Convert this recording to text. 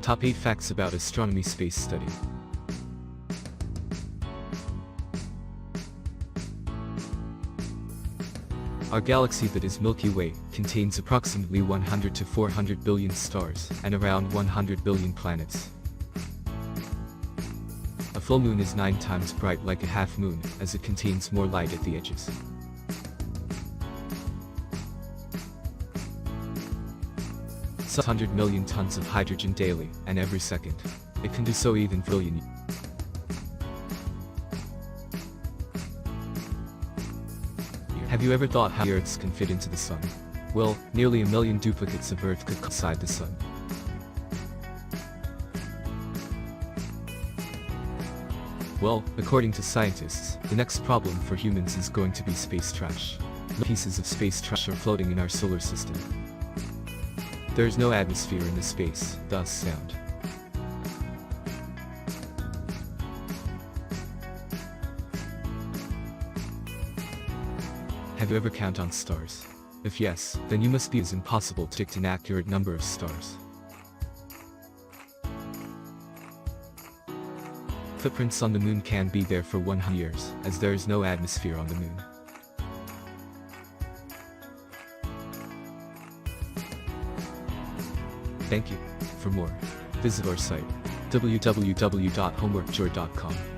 Top 8 Facts about Astronomy Space Study. Our galaxy, that is Milky Way, contains approximately 100 to 400 billion stars, and around 100 billion planets. A full moon is 9 times bright like a half moon, as it contains more light at the edges. So 100 million tons of hydrogen daily, and every second. It can do so even billion. Have you ever thought how Earths can fit into the Sun? Well, nearly 1 million duplicates of Earth could inside the Sun. Well, according to scientists, the next problem for humans is going to be space trash. Pieces of space trash are floating in our solar system. There is no atmosphere in this space, thus sound. Have you ever counted on stars? If yes, then you must be as impossible to predict an accurate number of stars. Footprints on the moon can be there for 100 years, as there is no atmosphere on the moon. Thank you. For more, visit our site, www.homeworkjoy.com.